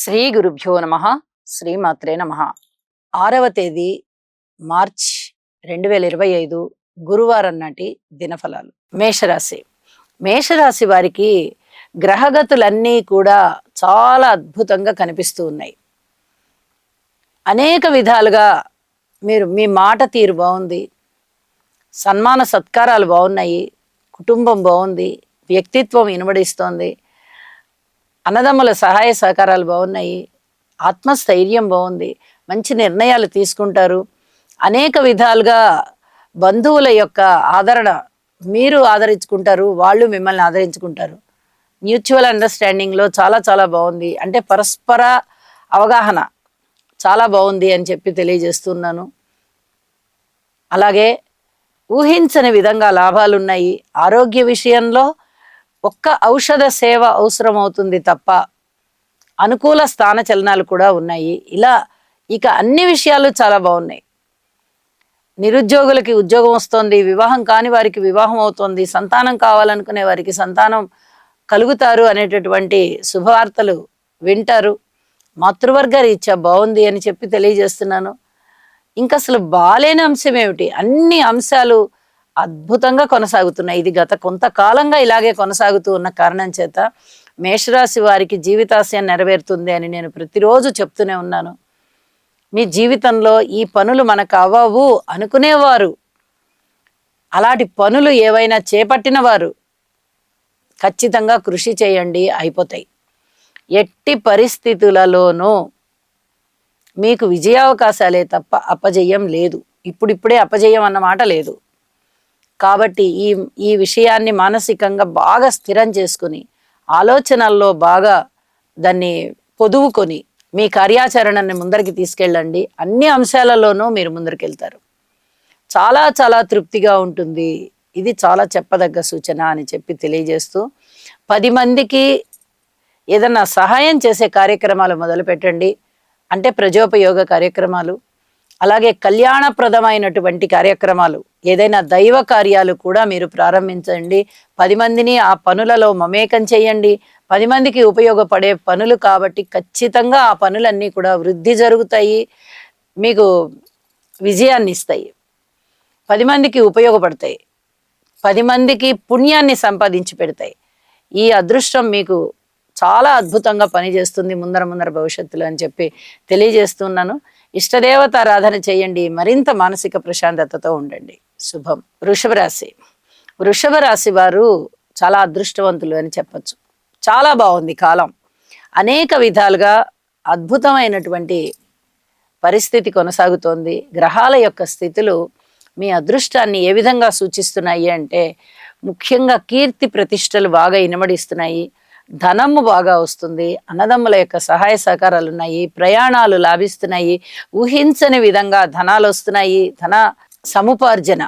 శ్రీ గురుభ్యో నమ. శ్రీమాత్రే నమ. 6వ తేదీ మార్చ్ 2025 గురువారం నాటి దినఫలాలు. మేషరాశి. మేషరాశి వారికి గ్రహగతులన్నీ కూడా చాలా అద్భుతంగా కనిపిస్తూ ఉన్నాయి. అనేక విధాలుగా మీ మాట తీరు బాగుంది, సన్మాన సత్కారాలు బాగున్నాయి, కుటుంబం బాగుంది, వ్యక్తిత్వం ఇనుమడిస్తోంది, అన్నదమ్ముల సహాయ సహకారాలు బాగున్నాయి, ఆత్మస్థైర్యం బాగుంది, మంచి నిర్ణయాలు తీసుకుంటారు. అనేక విధాలుగా బంధువుల యొక్క ఆదరణ మీరు ఆదరించుకుంటారు, వాళ్ళు మిమ్మల్ని ఆదరించుకుంటారు. మ్యూచువల్ అండర్స్టాండింగ్లో చాలా చాలా బాగుంది, అంటే పరస్పర అవగాహన చాలా బాగుంది అని చెప్పి తెలియజేస్తున్నాను. అలాగే ఊహించని విధంగా లాభాలున్నాయి. ఆరోగ్య విషయంలో ఒక్క ఔషధ సేవ అవసరం అవుతుంది తప్ప అనుకూల స్థాన చలనాలు కూడా ఉన్నాయి. ఇలా ఇక అన్ని విషయాలు చాలా బాగున్నాయి. నిరుద్యోగులకి ఉద్యోగం వస్తుంది, వివాహం కాని వారికి వివాహం అవుతుంది, సంతానం కావాలనుకునే వారికి సంతానం కలుగుతారు అనేటటువంటి శుభవార్తలు వింటారు. మాతృవర్గ రీత్యా బాగుంది అని చెప్పి తెలియజేస్తున్నాను. ఇంకా అసలు బాలేని అంశం ఏమిటి? అన్ని అంశాలు అద్భుతంగా కొనసాగుతున్నాయి. ఇది గత కొంతకాలంగా ఇలాగే కొనసాగుతూ ఉన్న కారణం చేత మేషరాశి వారికి జీవితాశయం నెరవేరుతుంది అని నేను ప్రతిరోజు చెప్తూనే ఉన్నాను. మీ జీవితంలో ఈ పనులు మనకు అవ్వవు అనుకునేవారు, అలాంటి పనులు ఏవైనా చేపట్టిన వారు ఖచ్చితంగా కృషి చేయండి, అయిపోతాయి. ఎట్టి పరిస్థితులలోనూ మీకు విజయావకాశాలే తప్ప అపజయం లేదు. ఇప్పుడిప్పుడే అపజయం అన్నమాట లేదు. కాబట్టి ఈ విషయాన్ని మానసికంగా బాగా స్థిరం చేసుకుని ఆలోచనల్లో బాగా దాన్ని పొదువుకొని మీ కార్యాచరణని ముందరికి తీసుకెళ్ళండి. అన్ని అంశాలలోనూ మీరు ముందరికెళ్తారు. చాలా చాలా తృప్తిగా ఉంటుంది. ఇది చాలా చెప్పదగ్గ సూచన అని చెప్పి తెలియజేస్తూ 10 మందికి ఏదన్నా సహాయం చేసే కార్యక్రమాలు మొదలు పెట్టండి. అంటే ప్రజోపయోగ కార్యక్రమాలు, అలాగే కళ్యాణప్రదమైనటువంటి కార్యక్రమాలు, ఏదైనా దైవ కార్యాలు కూడా మీరు ప్రారంభించండి. 10 మందిని ఆ పనులలో మమేకం చేయండి. 10 మందికి ఉపయోగపడే పనులు కాబట్టి ఖచ్చితంగా ఆ పనులన్నీ కూడా వృద్ధి జరుగుతాయి, మీకు విజయాన్ని ఇస్తాయి, 10 మందికి ఉపయోగపడతాయి, 10 మందికి పుణ్యాన్ని సంపాదించి పెడతాయి. ఈ అదృష్టం మీకు చాలా అద్భుతంగా పనిచేస్తుంది ముందర భవిష్యత్తులో అని చెప్పి తెలియజేస్తున్నాను. ఇష్టదేవత ఆరాధన చేయండి, మరింత మానసిక ప్రశాంతతతో ఉండండి. శుభం. వృషభ రాశి. వృషభ రాశి వారు చాలా అదృష్టవంతులు అని చెప్పచ్చు. చాలా బాగుంది కాలం. అనేక విధాలుగా అద్భుతమైనటువంటి పరిస్థితి కొనసాగుతోంది. గ్రహాల యొక్క స్థితులు మీ అదృష్టాన్ని ఏ విధంగా సూచిస్తున్నాయి అంటే, ముఖ్యంగా కీర్తి ప్రతిష్టలు బాగా ఇనమడిస్తున్నాయి, ధనము బాగా వస్తుంది, అన్నదమ్ముల యొక్క సహాయ సహకారాలు ఉన్నాయి, ప్రయాణాలు లాభిస్తున్నాయి, ఊహించని విధంగా ధనాలు వస్తున్నాయి, ధన సముపార్జన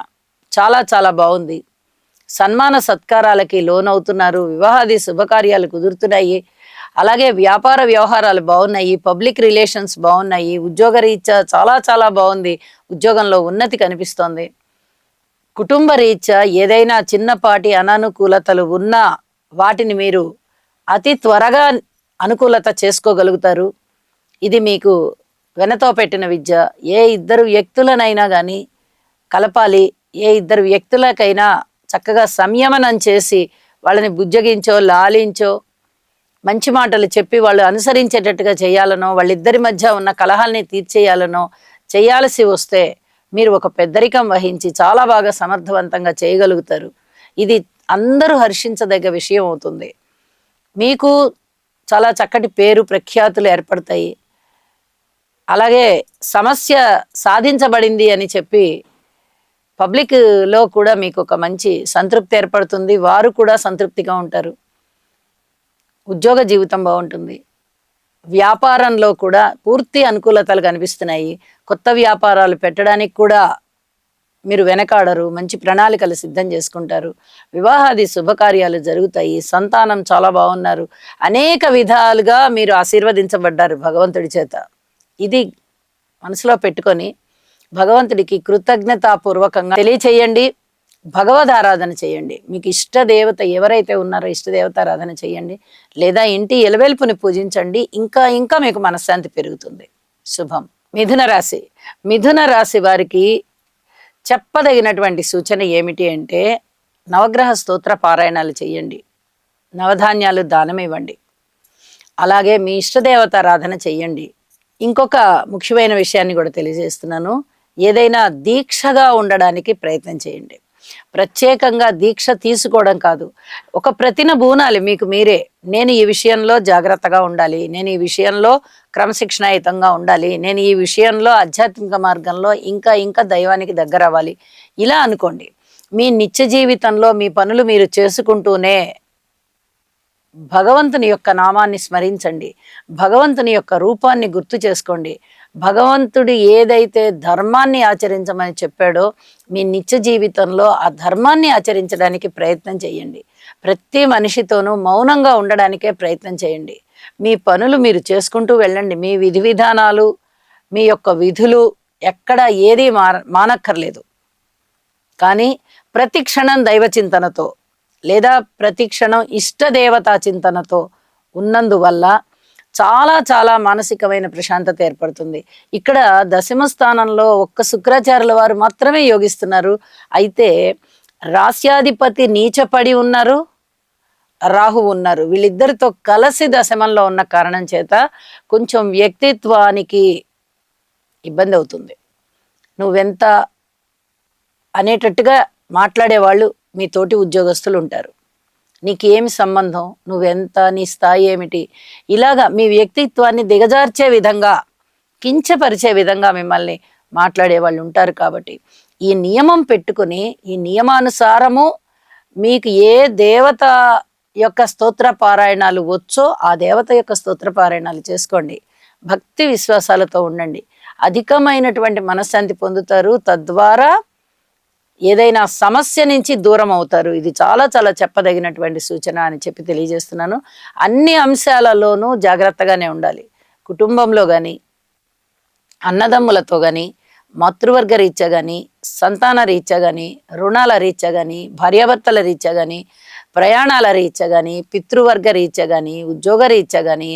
చాలా చాలా బాగుంది, సన్మాన సత్కారాలకి లోనవుతున్నారు, వివాహాది శుభకార్యాలు కుదురుతున్నాయి, అలాగే వ్యాపార వ్యవహారాలు బాగున్నాయి, పబ్లిక్ రిలేషన్స్ బాగున్నాయి, ఉద్యోగ రీత్యా చాలా చాలా బాగుంది, ఉద్యోగంలో ఉన్నతి కనిపిస్తోంది, కుటుంబ రీత్యా ఏదైనా చిన్నపాటి అనానుకూలతలు ఉన్నా వాటిని మీరు అతి త్వరగా అనుకూలత చేసుకోగలుగుతారు. ఇది మీకు వెనతో పెట్టిన విద్య. ఏ ఇద్దరు వ్యక్తులనైనా కానీ కలపాలి, ఏ ఇద్దరు వ్యక్తులకైనా చక్కగా సంయమనం చేసి వాళ్ళని బుజ్జగించో లాలించో మంచి మాటలు చెప్పి వాళ్ళు అనుసరించేటట్టుగా చేయాలనో, వాళ్ళిద్దరి మధ్య ఉన్న కలహాల్ని తీర్చేయాలనో చేయాల్సి వస్తే మీరు ఒక పెద్దరికం వహించి చాలా బాగా సమర్థవంతంగా చేయగలుగుతారు. ఇది అందరూ హర్షించదగ్గ విషయం అవుతుంది. మీకు చాలా చక్కటి పేరు ప్రఖ్యాతులు ఏర్పడతాయి. అలాగే సమస్య సాధించబడింది అని చెప్పి పబ్లిక్లో కూడా మీకు ఒక మంచి సంతృప్తి ఏర్పడుతుంది, వారు కూడా సంతృప్తిగా ఉంటారు. ఉద్యోగ జీవితం బాగుంటుంది. వ్యాపారంలో కూడా పూర్తి అనుకూలతలు కనిపిస్తున్నాయి. కొత్త వ్యాపారాలు పెట్టడానికి కూడా మీరు వెనకాడరు, మంచి ప్రణాళికలు సిద్ధం చేసుకుంటారు, వివాహాది శుభకార్యాలు జరుగుతాయి, సంతానం చాలా బాగున్నారు, అనేక విధాలుగా మీరు ఆశీర్వదించబడ్డారు భగవంతుడి చేత. ఇది మనసులో పెట్టుకొని భగవంతుడికి కృతజ్ఞతాపూర్వకంగా తెలియచేయండి. భగవద్ ఆరాధన చేయండి. మీకు ఇష్ట దేవత ఎవరైతే ఉన్నారో ఇష్టదేవత ఆరాధన చేయండి, లేదా ఇంటి ఎలవేల్పుని పూజించండి. ఇంకా ఇంకా మీకు మనశ్శాంతి పెరుగుతుంది. శుభం. మిథున రాశి. మిథున రాశి వారికి చెప్పదగినటువంటి సూచన ఏమిటి అంటే, నవగ్రహ స్తోత్ర పారాయణాలు చేయండి, నవధాన్యాలు దానం ఇవ్వండి, అలాగే మీ ఇష్టదేవత ఆరాధన చెయ్యండి. ఇంకొక ముఖ్యమైన విషయాన్ని కూడా తెలియజేస్తున్నాను. ఏదైనా దీక్షగా ఉండడానికి ప్రయత్నం చేయండి. ప్రత్యేకంగా దీక్ష తీసుకోవడం కాదు, ఒక ప్రతిన బూనాలి మీకు మీరే. నేను ఈ విషయంలో జాగ్రత్తగా ఉండాలి, నేను ఈ విషయంలో క్రమశిక్షణాయుతంగా ఉండాలి, నేను ఈ విషయంలో ఆధ్యాత్మిక మార్గంలో ఇంకా ఇంకా దైవానికి దగ్గర అవ్వాలి, ఇలా అనుకోండి. మీ నిత్య జీవితంలో మీ పనులు మీరు చేసుకుంటూనే భగవంతుని యొక్క నామాన్ని స్మరించండి, భగవంతుని యొక్క రూపాన్ని గుర్తు చేసుకోండి. భగవంతుడు ఏదైతే ధర్మాన్ని ఆచరించమని చెప్పాడో మీ నిత్య జీవితంలో ఆ ధర్మాన్ని ఆచరించడానికి ప్రయత్నం చేయండి. ప్రతి మనిషితోనూ మౌనంగా ఉండడానికే ప్రయత్నం చేయండి. మీ పనులు మీరు చేసుకుంటూ వెళ్ళండి. మీ విధి విధానాలు, మీ యొక్క విధులు ఎక్కడ ఏది మానక్కర్లేదు. కానీ ప్రతి క్షణం దైవ చింతనతో లేదా ప్రతి క్షణం ఇష్టదేవతా చింతనతో ఉన్నందువల్ల చాలా చాలా మానసికమైన ప్రశాంతత ఏర్పడుతుంది. ఇక్కడ దశమ స్థానంలో ఒక్క శుక్రాచార్యుల వారు మాత్రమే యోగిస్తున్నారు. అయితే రాస్యాధిపతి నీచపడి ఉన్నారు, రాహు ఉన్నారు. వీళ్ళిద్దరితో కలిసి దశమంలో ఉన్న కారణం చేత కొంచెం వ్యక్తిత్వానికి ఇబ్బంది అవుతుంది. నువ్వెంత అనేటట్టుగా మాట్లాడేవాళ్ళు మీ తోటి ఉద్యోగస్తులు ఉంటారు. నీకేమి సంబంధం, నువ్వెంత, నీ స్థాయి ఏమిటి, ఇలాగా మీ వ్యక్తిత్వాన్ని దిగజార్చే విధంగా, కించపరిచే విధంగా మిమ్మల్ని మాట్లాడే వాళ్ళు ఉంటారు. కాబట్టి ఈ నియమం పెట్టుకుని, ఈ నియమానుసారము మీకు ఏ దేవత యొక్క స్తోత్ర పారాయణాలు వచ్చో ఆ దేవత యొక్క స్తోత్ర పారాయణాలు చేసుకోండి. భక్తి విశ్వాసాలతో ఉండండి. అధికమైనటువంటి మనశ్శాంతి పొందుతారు. తద్వారా ఏదైనా సమస్య నుంచి దూరం అవుతారు. ఇది చాలా చాలా చెప్పదగినటువంటి సూచన అని చెప్పి తెలియజేస్తున్నాను. అన్ని అంశాలలోనూ జాగ్రత్తగానే ఉండాలి. కుటుంబంలో కానీ, అన్నదమ్ములతో కానీ, మాతృవర్గ రీత్యా కానీ, సంతాన రీత్యా కానీ, రుణాల రీత్యా కానీ, భార్యాభర్తల రీత్యా కానీ, ప్రయాణాల రీత్యా కానీ, పితృవర్గ రీత్యా కానీ, ఉద్యోగ రీత్యా కానీ,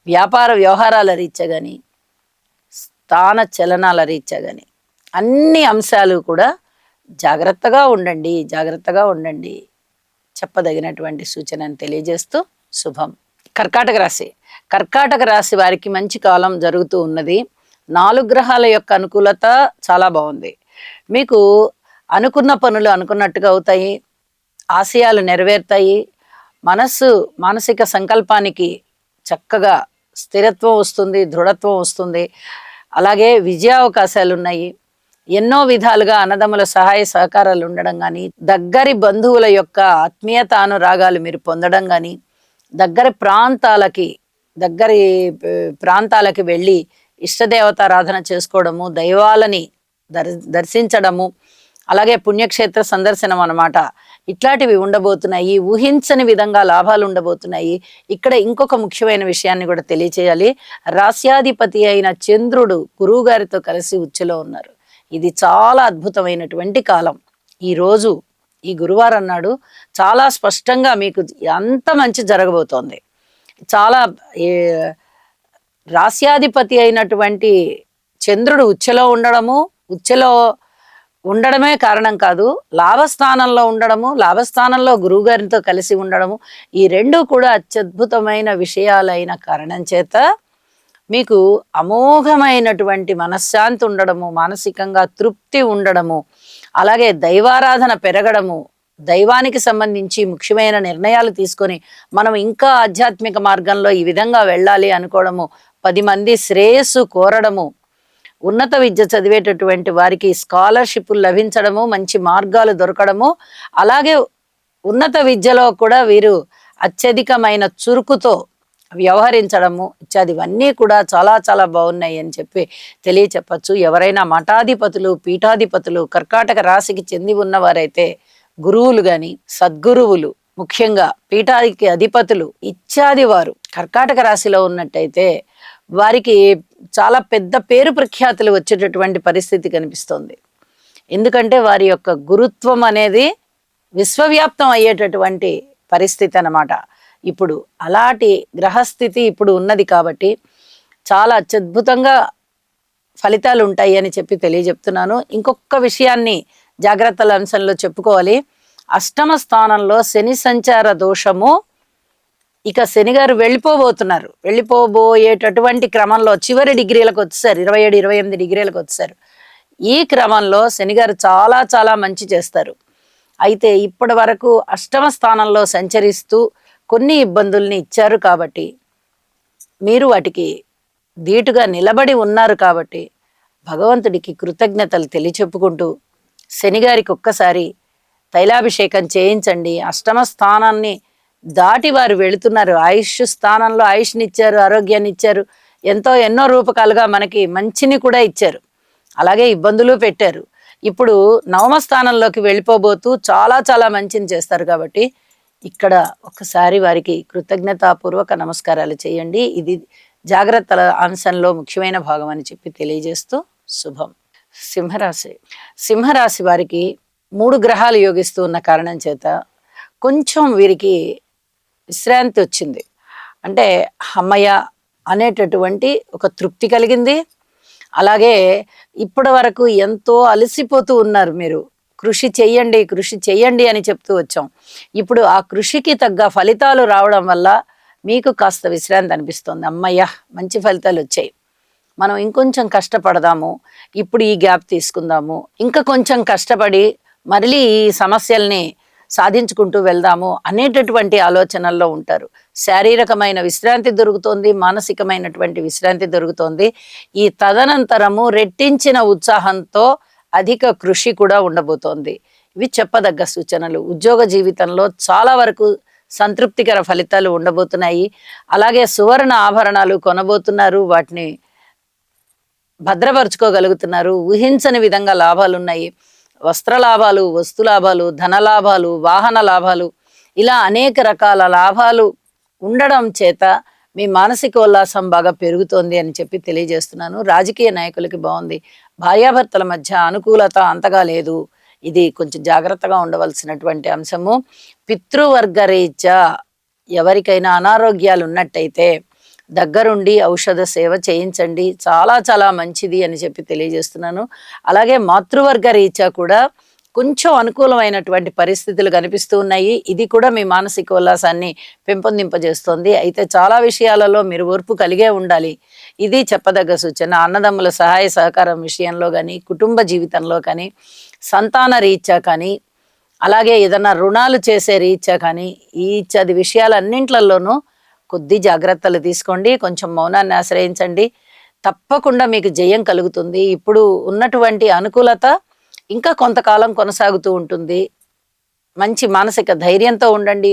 వ్యాపార వ్యవహారాల రీత్యా కానీ, స్థాన చలనాల రీత్యా కానీ, అన్ని అంశాలు కూడా జాగ్రత్తగా ఉండండి, జాగ్రత్తగా ఉండండి. చెప్పదగినటువంటి సూచనని తెలియజేస్తూ శుభం. కర్కాటక రాశి. కర్కాటక రాశి వారికి మంచి కాలం జరుగుతూ ఉన్నది. 4 గ్రహాల యొక్క అనుకూలత చాలా బాగుంది. మీకు అనుకున్న పనులు అనుకున్నట్టుగా అవుతాయి, ఆశయాలు నెరవేరుతాయి, మానసిక సంకల్పానికి చక్కగా స్థిరత్వం వస్తుంది, దృఢత్వం వస్తుంది. అలాగే విజయావకాశాలు ఉన్నాయి. ఎన్నో విధాలుగా అన్నదమ్ముల సహాయ సహకారాలు ఉండడం కానీ, దగ్గరి బంధువుల యొక్క ఆత్మీయత అనురాగాలు మీరు పొందడం కానీ, దగ్గరి ప్రాంతాలకి వెళ్ళి ఇష్టదేవతారాధన చేసుకోవడము, దైవాలని దర్శించడము, అలాగే పుణ్యక్షేత్ర సందర్శనం అన్నమాట. ఇట్లాంటివి ఉండబోతున్నాయి. ఊహించని విధంగా లాభాలు ఉండబోతున్నాయి. ఇక్కడ ఇంకొక ముఖ్యమైన విషయాన్ని కూడా తెలియచేయాలి. రాస్యాధిపతి అయిన చంద్రుడు గురువు గారితో కలిసి ఉచ్చులో ఉన్నారు. ఇది చాలా అద్భుతమైనటువంటి కాలం. ఈరోజు ఈ గురువారం నాడు చాలా స్పష్టంగా మీకు అంత మంచి జరగబోతోంది. చాలా రాస్యాధిపతి అయినటువంటి చంద్రుడు ఉచ్చులో ఉండడమే కారణం కాదు, లాభస్థానంలో ఉండడము, లాభస్థానంలో గురువు గారితో కలిసి ఉండడము, ఈ రెండు కూడా అత్యద్భుతమైన విషయాలైన కారణం చేత మీకు అమోఘమైనటువంటి మనశ్శాంతి ఉండడము, మానసికంగా తృప్తి ఉండడము, అలాగే దైవారాధన పెరగడము, దైవానికి సంబంధించి ముఖ్యమైన నిర్ణయాలు తీసుకొని మనం ఇంకా ఆధ్యాత్మిక మార్గంలో ఈ విధంగా వెళ్ళాలి అనుకోవడము, 10 మంది శ్రేయస్సు కోరడము, ఉన్నత విద్య చదివేటటువంటి వారికి స్కాలర్షిప్లు లభించడము, మంచి మార్గాలు దొరకడము, అలాగే ఉన్నత విద్యలో కూడా వీరు అత్యధికమైన చురుకుతో వ్యవహరించడము ఇత్యాదివన్నీ కూడా చాలా చాలా బాగున్నాయి అని చెప్పి తెలియచెప్పచ్చు. ఎవరైనా మఠాధిపతులు, పీఠాధిపతులు కర్కాటక రాశికి చెంది ఉన్నవారైతే, గురువులు కానీ, సద్గురువులు, ముఖ్యంగా పీఠానికి అధిపతులు ఇత్యాది వారు కర్కాటక రాశిలో ఉన్నట్టయితే వారికి చాలా పెద్ద పేరు ప్రఖ్యాతులు వచ్చేటటువంటి పరిస్థితి కనిపిస్తోంది. ఎందుకంటే వారి యొక్క గురుత్వం అనేది విశ్వవ్యాప్తం అయ్యేటటువంటి పరిస్థితి అన్నమాట. ఇప్పుడు అలాంటి గ్రహస్థితి ఇప్పుడు ఉన్నది కాబట్టి చాలా అత్యద్భుతంగా ఫలితాలు ఉంటాయి అని చెప్పి తెలియజెప్తున్నాను. ఇంకొక విషయాన్ని జాగ్రత్తల అంశంలో చెప్పుకోవాలి. అష్టమ స్థానంలో శని సంచార దోషము. ఇక శనిగారు వెళ్ళిపోబోయేటటువంటి క్రమంలో చివరి డిగ్రీలకు వచ్చేసారు, 27-28 డిగ్రీలకు వచ్చేసారు. ఈ క్రమంలో శనిగారు చాలా చాలా మంచి చేస్తారు. అయితే ఇప్పటి వరకు అష్టమ స్థానంలో సంచరిస్తూ కొన్ని ఇబ్బందుల్ని ఇచ్చారు కాబట్టి మీరు వాటికి ధీటుగా నిలబడి ఉన్నారు కాబట్టి భగవంతుడికి కృతజ్ఞతలు తెలియచెప్పుకుంటూ శనిగారికి ఒక్కసారి తైలాభిషేకం చేయించండి. అష్టమ స్థానాన్ని దాటి వారు వెళుతున్నారు. ఆయుష్ స్థానంలో ఆయుష్ని ఇచ్చారు, ఆరోగ్యాన్ని ఇచ్చారు, ఎన్నో రూపకాలుగా మనకి మంచిని కూడా ఇచ్చారు, అలాగే ఇబ్బందులు పెట్టారు. ఇప్పుడు నవమ స్థానంలోకి వెళ్ళిపోబోతూ చాలా చాలా మంచిని చేస్తారు కాబట్టి ఇక్కడ ఒక్కసారి వారికి కృతజ్ఞతాపూర్వక నమస్కారాలు చేయండి. ఇది జాగ్రత్తల అంశంలో ముఖ్యమైన భాగం అని చెప్పి తెలియజేస్తూ శుభం. సింహరాశి వారికి 3 గ్రహాలు యోగిస్తూ ఉన్న కారణం చేత కొంచెం వీరికి విశ్రాంతి వచ్చింది. అంటే అమ్మయ్య అనేటటువంటి ఒక తృప్తి కలిగింది. అలాగే ఇప్పటి వరకు ఎంతో అలసిపోతూ ఉన్నారు. మీరు కృషి చెయ్యండి అని చెప్తూ వచ్చాం. ఇప్పుడు ఆ కృషికి తగ్గ ఫలితాలు రావడం వల్ల మీకు కాస్త విశ్రాంతి అనిపిస్తుంది. అమ్మయ్య మంచి ఫలితాలు వచ్చాయి, మనం ఇంకొంచెం కష్టపడదాము, ఇప్పుడు ఈ గ్యాప్ తీసుకుందాము, ఇంకా కొంచెం కష్టపడి మళ్ళీ ఈ సమస్యల్ని సాధించుకుంటూ వెళ్దాము అనేటటువంటి ఆలోచనల్లో ఉంటారు. శారీరకమైన విశ్రాంతి దొరుకుతోంది, మానసికమైనటువంటి విశ్రాంతి దొరుకుతోంది. ఈ తదనంతరము రెట్టించిన ఉత్సాహంతో అధిక కృషి కూడా ఉండబోతోంది. ఇవి చెప్పదగ్గ సూచనలు. ఉద్యోగ జీవితంలో చాలా వరకు సంతృప్తికర ఫలితాలు ఉండబోతున్నాయి. అలాగే సువర్ణ ఆభరణాలు కొనబోతున్నారు, వాటిని భద్రపరుచుకోగలుగుతున్నారు. ఊహించని విధంగా లాభాలున్నాయి. వస్త్ర లాభాలు, వస్తు లాభాలు, ధన లాభాలు, వాహన లాభాలు, ఇలా అనేక రకాల లాభాలు ఉండడం చేత మీ మానసికోల్లాసం బాగా పెరుగుతోంది అని చెప్పి తెలియజేస్తున్నాను. రాజకీయ నాయకులకి బాగుంది. భార్యాభర్తల మధ్య అనుకూలత అంతగా లేదు. ఇది కొంచెం జాగ్రత్తగా ఉండవలసినటువంటి అంశము. పితృవర్గ రీత్యా ఎవరికైనా అనారోగ్యాలు ఉన్నట్టయితే దగ్గరుండి ఔషధ సేవ చేయించండి, చాలా చాలా మంచిది అని చెప్పి తెలియజేస్తున్నాను. అలాగే మాతృవర్గ రీత్యా కూడా కొంచెం అనుకూలమైనటువంటి పరిస్థితులు కనిపిస్తూ ఉన్నాయి. ఇది కూడా మీ మానసిక ఉల్లాసాన్ని పెంపొందింపజేస్తుంది. అయితే చాలా విషయాలలో మీరు ఓర్పు కలిగే ఉండాలి. ఇది చెప్పదగ్గ సూచన. అన్నదమ్ముల సహాయ సహకారం విషయంలో కానీ, కుటుంబ జీవితంలో కానీ, సంతాన రీత్యా కానీ, అలాగే ఏదైనా రుణాలు చేసే రీత్యా కానీ, ఈ ఇత్యాది విషయాలన్నింట్లలోనూ కొద్ది జాగ్రత్తలు తీసుకోండి. కొంచెం మౌనాన్ని ఆశ్రయించండి, తప్పకుండా మీకు జయం కలుగుతుంది. ఇప్పుడు ఉన్నటువంటి అనుకూలత ఇంకా కొంతకాలం కొనసాగుతూ ఉంటుంది. మంచి మానసిక ధైర్యంతో ఉండండి,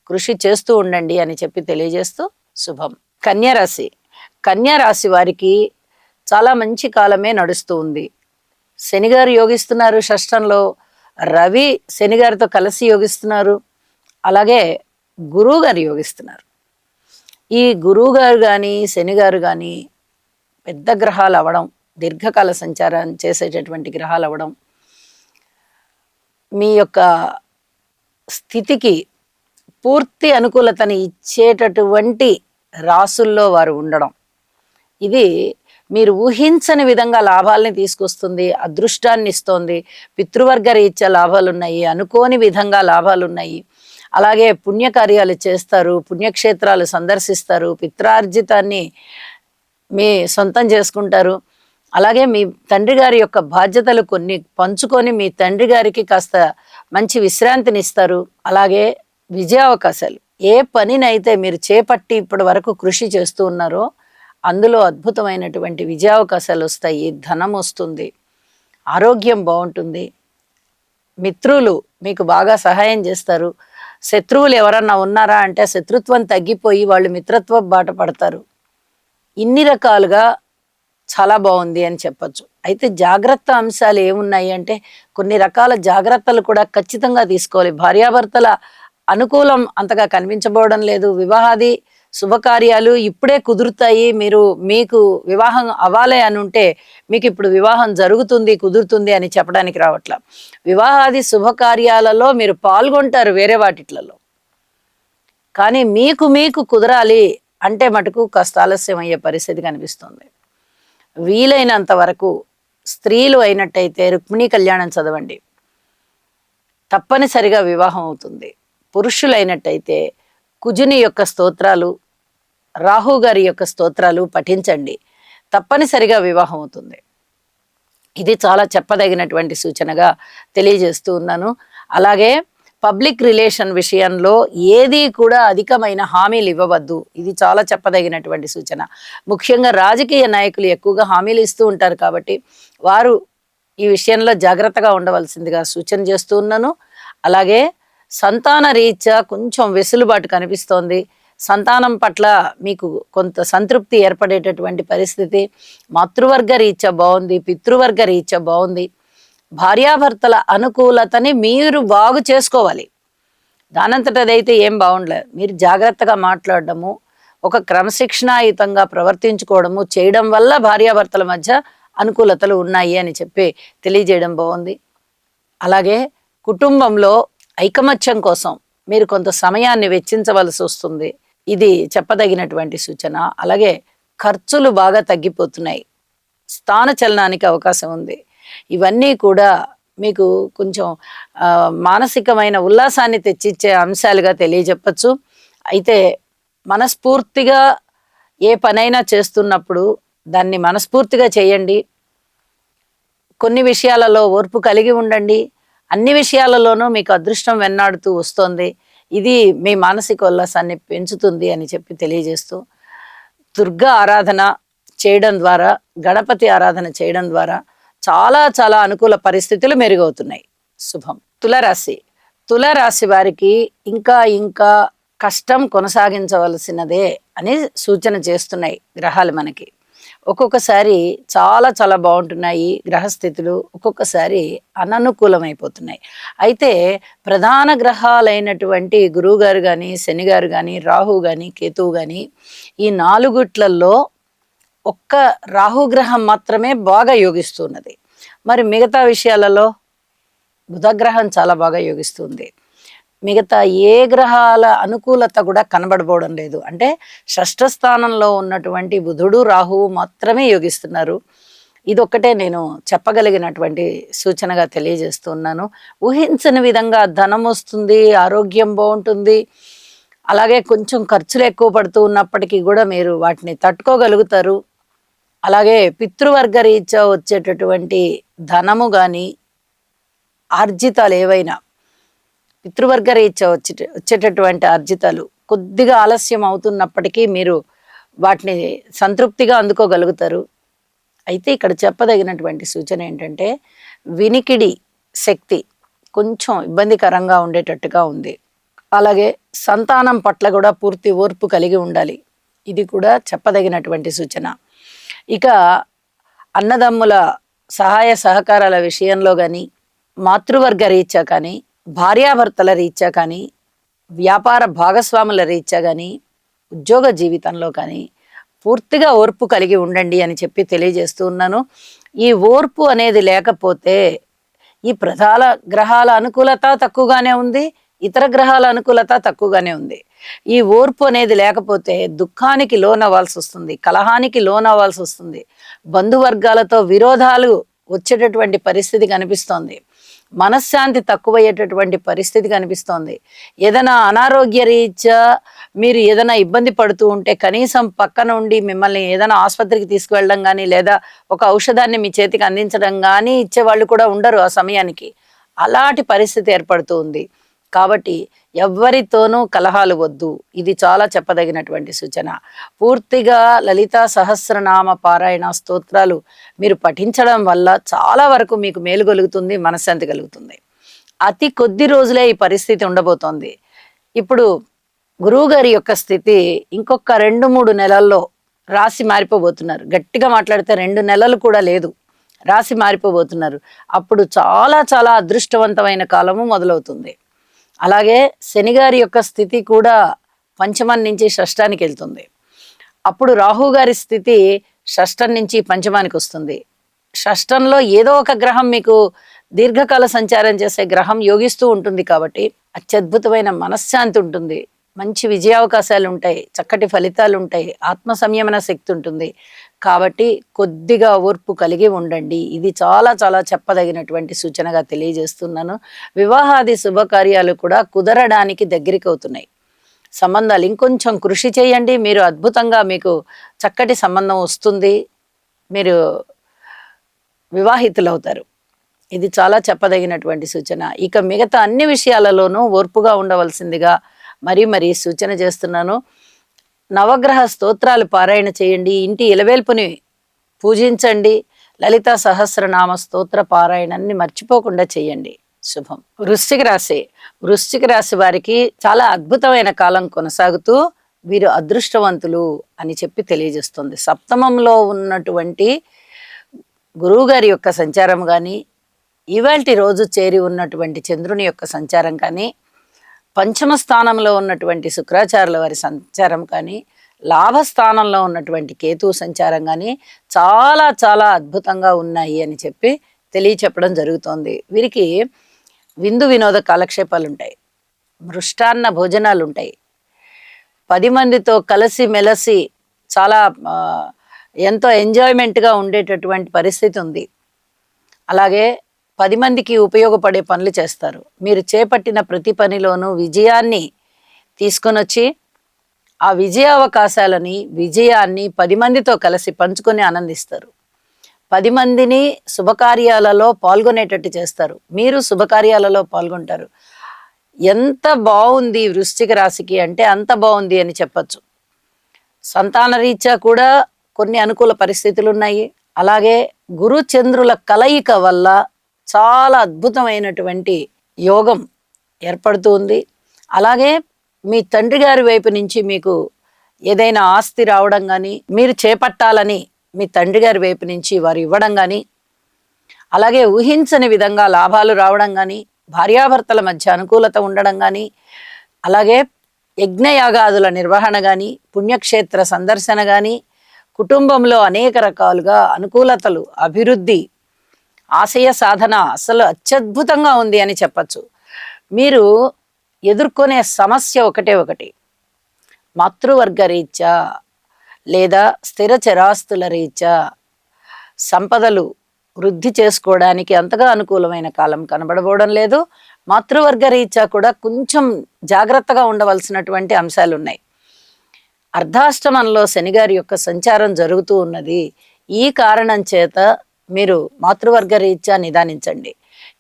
కృషి చేస్తూ ఉండండి అని చెప్పి తెలియజేస్తూ శుభం. కన్యారాశి వారికి చాలా మంచి కాలమే నడుస్తూ ఉంది. శనిగారు యోగిస్తున్నారు షష్టంలో, రవి శనిగారితో కలిసి యోగిస్తున్నారు, అలాగే గురువు గారు యోగిస్తున్నారు. ఈ గురువు గారు కానీ శనిగారు కానీ పెద్ద గ్రహాలు అవ్వడం, దీర్ఘకాల సంచారం చేసేటటువంటి గ్రహాలు అవ్వడం, మీ యొక్క స్థితికి పూర్తి అనుకూలతని ఇచ్చేటటువంటి రాసుల్లో వారు ఉండడం, ఇది మీరు ఊహించని విధంగా లాభాలని తీసుకొస్తుంది, అదృష్టాన్ని ఇస్తోంది. పితృవర్గ రీత్యా లాభాలు ఉన్నాయి, అనుకోని విధంగా లాభాలు ఉన్నాయి. అలాగే పుణ్యకార్యాలు చేస్తారు, పుణ్యక్షేత్రాలు సందర్శిస్తారు, పిత్రార్జితాన్ని మీ సొంతం చేసుకుంటారు. అలాగే మీ తండ్రి గారి యొక్క బాధ్యతలు కొన్ని పంచుకొని మీ తండ్రి గారికి కాస్త మంచి విశ్రాంతిని ఇస్తారు. అలాగే విజయావకాశాలు, ఏ పనినైతే మీరు చేపట్టి ఇప్పటి వరకు కృషి చేస్తూ ఉన్నారో అందులో అద్భుతమైనటువంటి విజయావకాశాలు వస్తాయి. ధనం వస్తుంది, ఆరోగ్యం బాగుంటుంది, మిత్రులు మీకు బాగా సహాయం చేస్తారు. శత్రువులు ఎవరన్నా ఉన్నారా అంటే శత్రుత్వం తగ్గిపోయి వాళ్ళు మిత్రత్వ బాట పడతారు. ఇన్ని రకాలుగా చాలా బాగుంది అని చెప్పచ్చు. అయితే జాగ్రత్త అంశాలు ఏమున్నాయి అంటే కొన్ని రకాల జాగ్రత్తలు కూడా ఖచ్చితంగా తీసుకోవాలి. భార్యాభర్తల అనుకూలం అంతగా కనిపించబోవడం లేదు. వివాహాది శుభకార్యాలు ఇప్పుడే కుదురుతాయి, మీకు వివాహం అవ్వాలి అని ఉంటే మీకు ఇప్పుడు వివాహం జరుగుతుంది, కుదురుతుంది అని చెప్పడానికి రావట్లా. వివాహాది శుభకార్యాలలో మీరు పాల్గొంటారు వేరే వాటిట్లలో, కానీ మీకు కుదరాలి అంటే మటుకు కాస్త ఆలస్యం అయ్యే పరిస్థితి కనిపిస్తుంది. వీలైనంత వరకు స్త్రీలు అయినట్టయితే రుక్మిణీ కళ్యాణం చదవండి, తప్పనిసరిగా వివాహం అవుతుంది. పురుషులైనట్టయితే కుజుని యొక్క స్తోత్రాలు, రాహు గారి యొక్క స్తోత్రాలు పఠించండి, తప్పనిసరిగా వివాహం అవుతుంది. ఇది చాలా చెప్పదగినటువంటి సూచనగా తెలియజేస్తూ ఉన్నాను. అలాగే పబ్లిక్ రిలేషన్ విషయంలో ఏది కూడా అధికమైన హామీలు ఇవ్వవద్దు, ఇది చాలా చెప్పదగినటువంటి సూచన. ముఖ్యంగా రాజకీయ నాయకులు ఎక్కువగా హామీలు ఇస్తూ ఉంటారు కాబట్టి వారు ఈ విషయంలో జాగ్రత్తగా ఉండవలసిందిగా సూచన చేస్తూ ఉన్నాను. అలాగే సంతాన రీత్యా కొంచెం వెసులుబాటు కనిపిస్తోంది, సంతానం పట్ల మీకు కొంత సంతృప్తి ఏర్పడేటటువంటి పరిస్థితి, మాతృవర్గ రీత్యా బాగుంది, పితృవర్గ రీత్యా బాగుంది. భార్యాభర్తల అనుకూలతని మీరు బాగు చేసుకోవాలి. దానంతటదైతే ఏం బాగుండలేదు. మీరు జాగ్రత్తగా మాట్లాడడము, ఒక క్రమశిక్షణాయుతంగా ప్రవర్తించుకోవడము చేయడం వల్ల భార్యాభర్తల మధ్య అనుకూలతలు ఉన్నాయి అని చెప్పి తెలియజేయడం బాగుంది. అలాగే కుటుంబంలో ఐకమత్యం కోసం మీరు కొంత సమయాన్ని వెచ్చించవలసి వస్తుంది, ఇది చెప్పదగినటువంటి సూచన. అలాగే ఖర్చులు బాగా తగ్గిపోతున్నాయి, స్థాన చలనానికి అవకాశం ఉంది. ఇవన్నీ కూడా మీకు కొంచెం మానసికమైన ఉల్లాసాన్ని తెచ్చిచ్చే అంశాలుగా తెలియజెప్పచ్చు. అయితే మనస్ఫూర్తిగా ఏ పనైనా చేస్తున్నప్పుడు దాన్ని మనస్ఫూర్తిగా చేయండి. కొన్ని విషయాలలో ఓర్పు కలిగి ఉండండి, అన్ని విషయాలలోనూ మీకు అదృష్టం వెన్నాడుతూ వస్తోంది, ఇది మీ మానసిక ఉల్లాసాన్ని పెంచుతుంది అని చెప్పి తెలియజేస్తూ, దుర్గా ఆరాధన చేయడం ద్వారా, గణపతి ఆరాధన చేయడం ద్వారా చాలా చాలా అనుకూల పరిస్థితులు మెరుగవుతున్నాయి. శుభం. తులారాశి వారికి ఇంకా కష్టం కొనసాగించవలసినదే అని సూచన చేస్తున్నాయి గ్రహాలు మనకి. ఒక్కొక్కసారి చాలా చాలా బాగుంటున్నాయి గ్రహస్థితులు, ఒక్కొక్కసారి అననుకూలమైపోతున్నాయి. అయితే ప్రధాన గ్రహాలైనటువంటి గురువు గారు కానీ, శని గారు కానీ, రాహు కానీ, కేతువు కానీ, ఈ నాలుగుట్లలో ఒక్క రాహుగ్రహం మాత్రమే బాగా యోగిస్తున్నది. మరి మిగతా విషయాలలో బుధగ్రహం చాలా బాగా యోగిస్తుంది. మిగతా ఏ గ్రహాల అనుకూలత కూడా కనబడబోవడం లేదు. అంటే షష్ఠ స్థానంలో ఉన్నటువంటి బుధుడు, రాహువు మాత్రమే యోగిస్తున్నారు. ఇదొక్కటే నేను చెప్పగలిగినటువంటి సూచనగా తెలియజేస్తున్నాను. ఊహించని విధంగా ధనం వస్తుంది, ఆరోగ్యం బాగుంటుంది. అలాగే కొంచెం ఖర్చులు ఎక్కువ పడుతూ ఉన్నప్పటికీ కూడా మీరు వాటిని తట్టుకోగలుగుతారు. అలాగే పితృవర్గ రీత్యా వచ్చేటటువంటి ధనము కానీ, ఆర్జితాలు ఏవైనా పితృవర్గ రీత్యా వచ్చేటటువంటి ఆర్జితాలు కొద్దిగా ఆలస్యం అవుతున్నప్పటికీ మీరు వాటిని సంతృప్తిగా అందుకోగలుగుతారు. అయితే ఇక్కడ చెప్పదగినటువంటి సూచన ఏంటంటే వినికిడి శక్తి కొంచెం ఇబ్బందికరంగా ఉండేటట్టుగా ఉంది. అలాగే సంతానం పట్ల కూడా పూర్తి ఓర్పు కలిగి ఉండాలి, ఇది కూడా చెప్పదగినటువంటి సూచన. ఇక అన్నదమ్ముల సహాయ సహకారాల విషయంలో కానీ, మాతృవర్గ రీత్యా కానీ, భార్యాభర్తల రీత్యా కానీ, వ్యాపార భాగస్వాముల రీత్యా కానీ, ఉద్యోగ జీవితంలో కానీ పూర్తిగా ఓర్పు కలిగి ఉండండి అని చెప్పి తెలియజేస్తూ ఉన్నాను. ఈ ఓర్పు అనేది లేకపోతే ఈ ప్రధాన గ్రహాల అనుకూలత తక్కువగానే ఉంది, ఇతర గ్రహాల అనుకూలత తక్కువగానే ఉంది. ఈ ఓర్పు అనేది లేకపోతే దుఃఖానికి లోనవ్వాల్సి వస్తుంది, కలహానికి లోనవ్వాల్సి వస్తుంది, బంధువర్గాలతో విరోధాలు వచ్చేటటువంటి పరిస్థితి కనిపిస్తోంది, మనశ్శాంతి తక్కువయ్యేటటువంటి పరిస్థితి కనిపిస్తోంది. ఏదైనా అనారోగ్య రీత్యా మీరు ఏదైనా ఇబ్బంది పడుతూ ఉంటే కనీసం పక్కన ఉండి మిమ్మల్ని ఏదైనా ఆసుపత్రికి తీసుకువెళ్ళడం కానీ, లేదా ఒక ఔషధాన్ని మీ చేతికి అందించడం కానీ ఇచ్చేవాళ్ళు కూడా ఉండరు ఆ సమయానికి. అలాంటి పరిస్థితి ఏర్పడుతూ ఉంది. కాబట్టి ఎవ్వరితోనూ కలహాలు వద్దు, ఇది చాలా చెప్పదగినటువంటి సూచన. పూర్తిగా లలితా సహస్రనామ పారాయణ స్తోత్రాలు మీరు పఠించడం వల్ల చాలా వరకు మీకు మేలు కలుగుతుంది, మనశ్శాంతి కలుగుతుంది. అతి కొద్ది రోజులే ఈ పరిస్థితి ఉండబోతోంది. ఇప్పుడు గురువుగారి యొక్క స్థితి ఇంకొక 2-3 నెలల్లో రాశి మారిపోబోతున్నారు. గట్టిగా మాట్లాడితే 2 నెలలు కూడా లేదు, రాశి మారిపోబోతున్నారు. అప్పుడు చాలా చాలా అదృష్టవంతమైన కాలము మొదలవుతుంది. అలాగే శనిగారి యొక్క స్థితి కూడా పంచమం నుంచి షష్టానికి వెళ్తుంది. అప్పుడు రాహు గారి స్థితి షష్టం నుంచి పంచమానికి వస్తుంది. షష్టంలో ఏదో ఒక గ్రహం మీకు దీర్ఘకాల సంచారం చేసే గ్రహం యోగిస్తూ ఉంటుంది కాబట్టి అత్యద్భుతమైన మనశ్శాంతి ఉంటుంది, మంచి విజయావకాశాలు ఉంటాయి, చక్కటి ఫలితాలు ఉంటాయి, ఆత్మ సంయమన శక్తి ఉంటుంది. కాబట్టి కొద్దిగా ఓర్పు కలిగి ఉండండి. ఇది చాలా చాలా చెప్పదగినటువంటి సూచనగా తెలియజేస్తున్నాను. వివాహాది శుభకార్యాలు కూడా కుదరడానికి దగ్గరికి అవుతున్నాయి. సంబంధాలు ఇంకొంచెం కృషి చేయండి, మీరు అద్భుతంగా మీకు చక్కటి సంబంధం వస్తుంది, మీరు వివాహితులు అవుతారు. ఇది చాలా చెప్పదగినటువంటి సూచన. ఇక మిగతా అన్ని విషయాలలోనూ ఓర్పుగా ఉండవలసిందిగా మరీ సూచన చేస్తున్నాను. నవగ్రహ స్తోత్రాలు పారాయణ చేయండి, ఇంటి ఇలవేల్పుని పూజించండి, లలితా సహస్రనామ స్తోత్ర పారాయణాన్ని మర్చిపోకుండా చేయండి. శుభం. వృశ్చిక రాశి వారికి చాలా అద్భుతమైన కాలం కొనసాగుతూ వీరు అదృష్టవంతులు అని చెప్పి తెలియజేస్తుంది. సప్తమంలో ఉన్నటువంటి గురువు గారి యొక్క సంచారం కానీ, ఇవాల్టి రోజు చేరి ఉన్నటువంటి చంద్రుని యొక్క సంచారం కానీ, పంచమ స్థానంలో ఉన్నటువంటి శుక్రాచార్యుల వారి సంచారం కానీ, లాభస్థానంలో ఉన్నటువంటి కేతు సంచారం కానీ చాలా చాలా అద్భుతంగా ఉన్నాయి అని చెప్పి తెలియచెప్పడం జరుగుతోంది. వీరికి విందు వినోద కాలక్షేపాలు ఉంటాయి, మృష్టాన్న భోజనాలు ఉంటాయి, 10 మందితో కలిసి మెలసి చాలా ఎంతో ఎంజాయ్మెంట్గా ఉండేటటువంటి పరిస్థితి ఉంది. అలాగే 10 మందికి ఉపయోగపడే పనులు చేస్తారు. మీరు చేపట్టిన ప్రతి పనిలోనూ విజయాన్ని తీసుకొని వచ్చి ఆ విజయాన్ని 10 మందితో కలిసి పంచుకొని ఆనందిస్తారు. 10 మందిని శుభకార్యాలలో పాల్గొనేటట్టు చేస్తారు, మీరు శుభకార్యాలలో పాల్గొంటారు. ఎంత బాగుంది వృశ్చిక రాశికి అంటే అంత బాగుంది అని చెప్పచ్చు. సంతాన రీత్యా కూడా కొన్ని అనుకూల పరిస్థితులు ఉన్నాయి. అలాగే గురు చంద్రుల కలయిక వల్ల చాలా అద్భుతమైనటువంటి యోగం ఏర్పడుతుంది. అలాగే మీ తండ్రి గారి వైపు నుంచి మీకు ఏదైనా ఆస్తి రావడం కానీ, మీరు చేపట్టాలని మీ తండ్రి గారి వైపు నుంచి వారు ఇవ్వడం కానీ, అలాగే ఊహించని విధంగా లాభాలు రావడం కానీ, భార్యాభర్తల మధ్య అనుకూలత ఉండడం కానీ, అలాగే యజ్ఞయాగాదుల నిర్వహణ కానీ, పుణ్యక్షేత్ర సందర్శన కానీ, కుటుంబంలో అనేక రకాలుగా అనుకూలతలు, అభివృద్ధి, ఆశయ సాధన అసలు అత్యద్భుతంగా ఉంది అని చెప్పచ్చు. మీరు ఎదుర్కొనే సమస్య ఒకటి, మాతృవర్గ రీత్యా లేదా స్థిర చరాస్తుల రీత్యా సంపదలు వృద్ధి చేసుకోవడానికి అంతగా అనుకూలమైన కాలం కనబడబోవడం లేదు. మాతృవర్గ రీత్యా కూడా కొంచెం జాగ్రత్తగా ఉండవలసినటువంటి అంశాలు ఉన్నాయి. అర్ధాష్టమంలో శనిగారి యొక్క సంచారం జరుగుతూ ఉన్నది. ఈ కారణం చేత మీరు మాతృవర్గ రీత్యా నిదానించండి.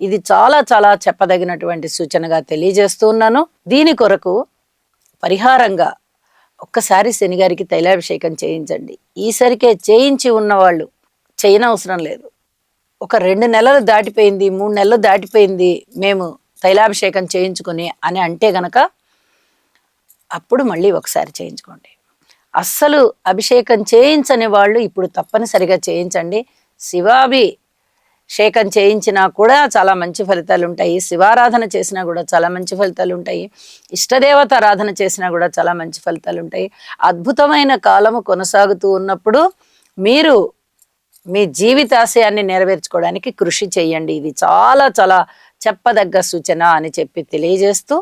ఇది చాలా చాలా చెప్పదగినటువంటి సూచనగా తెలియజేస్తూ ఉన్నాను. దీని కొరకు పరిహారంగా ఒక్కసారి శనిగారికి తైలాభిషేకం చేయించండి. ఈసరికే చేయించి ఉన్నవాళ్ళు చేయనవసరం లేదు. ఒక 2 నెలలు దాటిపోయింది, 3 నెలలు దాటిపోయింది మేము తైలాభిషేకం చేయించుకుని అని అంటే గనక అప్పుడు మళ్ళీ ఒకసారి చేయించుకోండి. అస్సలు అభిషేకం చేయించని వాళ్ళు ఇప్పుడు తప్పనిసరిగా చేయించండి. శివాభిషేకం చేయించినా కూడా చాలా మంచి ఫలితాలు ఉంటాయి. శివారాధన చేసినా కూడా చాలా మంచి ఫలితాలు ఉంటాయి. ఇష్టదేవత ఆరాధన చేసినా కూడా చాలా మంచి ఫలితాలు ఉంటాయి. అద్భుతమైన కాలము కొనసాగుతూ ఉన్నప్పుడు మీరు మీ జీవితాశయాన్ని నెరవేర్చుకోవడానికి కృషి చేయండి. ఇది చాలా చాలా చెప్పదగ్గ సూచన అని చెప్పి తెలియజేస్తూ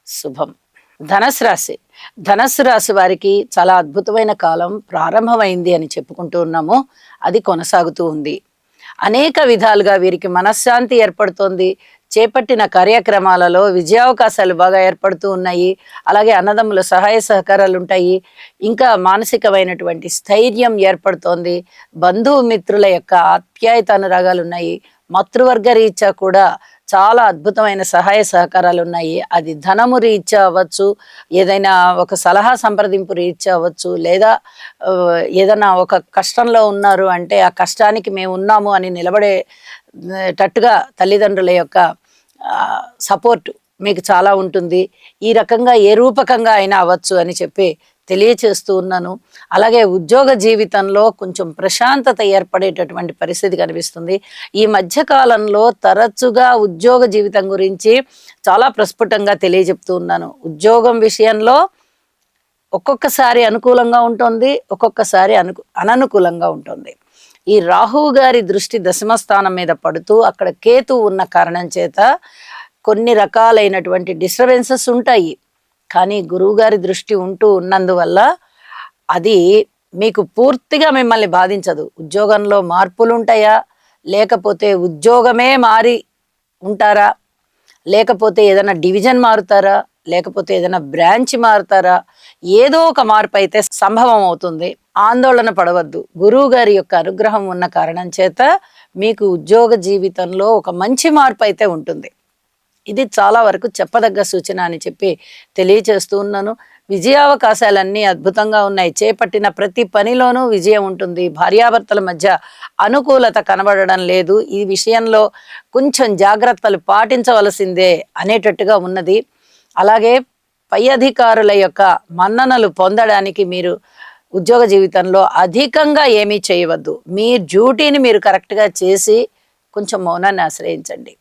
శుభం. ధనస్సు రాశి వారికి చాలా అద్భుతమైన కాలం ప్రారంభమైంది అని చెప్పుకుంటూ ఉన్నాము. అది కొనసాగుతూ ఉంది. అనేక విధాలుగా వీరికి మనశ్శాంతి ఏర్పడుతోంది. చేపట్టిన కార్యక్రమాలలో విజయావకాశాలు బాగా ఏర్పడుతూ ఉన్నాయి. అలాగే అన్నదమ్ముల సహాయ సహకారాలు ఉంటాయి. ఇంకా మానసికమైనటువంటి స్థైర్యం ఏర్పడుతోంది. బంధుమిత్రుల యొక్క ఆప్యాయత అనురాగాలు ఉన్నాయి. మాతృవర్గ రీత్యా కూడా చాలా అద్భుతమైన సహాయ సహకారాలు ఉన్నాయి. అది ధనము రీత్యా అవ్వచ్చు, ఏదైనా ఒక సలహా సంప్రదింపు రీత్యా అవ్వచ్చు, లేదా ఏదైనా ఒక కష్టంలో ఉన్నారు అంటే ఆ కష్టానికి మేము ఉన్నాము అని నిలబడేటట్టుగా తల్లిదండ్రుల యొక్క సపోర్ట్ మీకు చాలా ఉంటుంది. ఈ రకంగా ఏ రూపకంగా అయినా అవ్వచ్చు అని చెప్పి తెలియచేస్తూ ఉన్నాను. అలాగే ఉద్యోగ జీవితంలో కొంచెం ప్రశాంతత ఏర్పడేటటువంటి పరిస్థితి కనిపిస్తుంది. ఈ మధ్యకాలంలో తరచుగా ఉద్యోగ జీవితం గురించి చాలా ప్రస్ఫుటంగా తెలియజెప్తూ ఉన్నాను. ఉద్యోగం విషయంలో ఒక్కొక్కసారి అనుకూలంగా ఉంటుంది, ఒక్కొక్కసారి అననుకూలంగా ఉంటుంది. ఈ రాహువు గారి దృష్టి దశమ స్థానం మీద పడుతూ అక్కడ కేతు ఉన్న కారణం చేత కొన్ని రకాలైనటువంటి డిస్టర్బెన్సెస్ ఉంటాయి. కానీ గురువుగారి దృష్టి ఉంటూ ఉన్నందువల్ల అది మీకు పూర్తిగా మిమ్మల్ని బాధించదు. ఉద్యోగంలో మార్పులు ఉంటాయా, లేకపోతే ఉద్యోగమే మారి ఉంటారా, లేకపోతే ఏదైనా డివిజన్ మారుతారా, లేకపోతే ఏదైనా బ్రాంచ్ మారుతారా, ఏదో ఒక మార్పు అయితే సంభవం అవుతుంది. ఆందోళన పడవద్దు. గురువు గారి యొక్క అనుగ్రహం ఉన్న కారణం చేత మీకు ఉద్యోగ జీవితంలో ఒక మంచి మార్పు అయితే ఉంటుంది. ఇది చాలా వరకు చెప్పదగ్గ సూచన అని చెప్పి తెలియచేస్తూ ఉన్నాను. విజయావకాశాలన్నీ అద్భుతంగా ఉన్నాయి. చేపట్టిన ప్రతి పనిలోనూ విజయం ఉంటుంది. భార్యాభర్తల మధ్య అనుకూలత కనబడడం లేదు. ఈ విషయంలో కొంచెం జాగ్రత్తలు పాటించవలసిందే అనేటట్టుగా ఉన్నది. అలాగే పై అధికారుల యొక్క మన్ననలు పొందడానికి మీరు ఉద్యోగ జీవితంలో అధికంగా ఏమీ చేయవద్దు. మీ డ్యూటీని మీరు కరెక్ట్గా చేసి కొంచెం మౌనాన్ని ఆశ్రయించండి.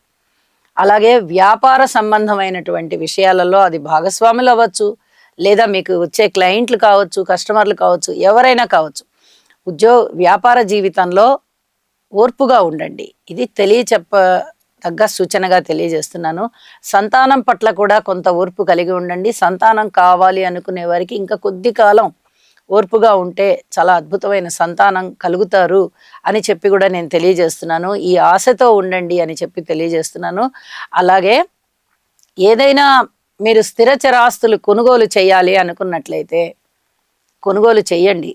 అలాగే వ్యాపార సంబంధమైనటువంటి విషయాలలో అది భాగస్వాములు అవ్వచ్చు, లేదా మీకు వచ్చే క్లయింట్లు కావచ్చు, కస్టమర్లు కావచ్చు, ఎవరైనా కావచ్చు. వ్యాపార జీవితంలో ఓర్పుగా ఉండండి. ఇది తగ్గ సూచనగా తెలియజేస్తున్నాను. సంతానం పట్ల కూడా కొంత ఓర్పు కలిగి ఉండండి. సంతానం కావాలి అనుకునే వారికి ఇంకా కొద్ది కాలం ఓర్పుగా ఉంటే చాలా అద్భుతమైన సంతానం కలుగుతారు అని చెప్పి కూడా నేను తెలియజేస్తున్నాను. ఈ ఆశతో ఉండండి అని చెప్పి తెలియజేస్తున్నాను. అలాగే ఏదైనా మీరు స్థిర చరాస్తులు కొనుగోలు చేయాలి అనుకున్నట్లయితే కొనుగోలు చేయండి.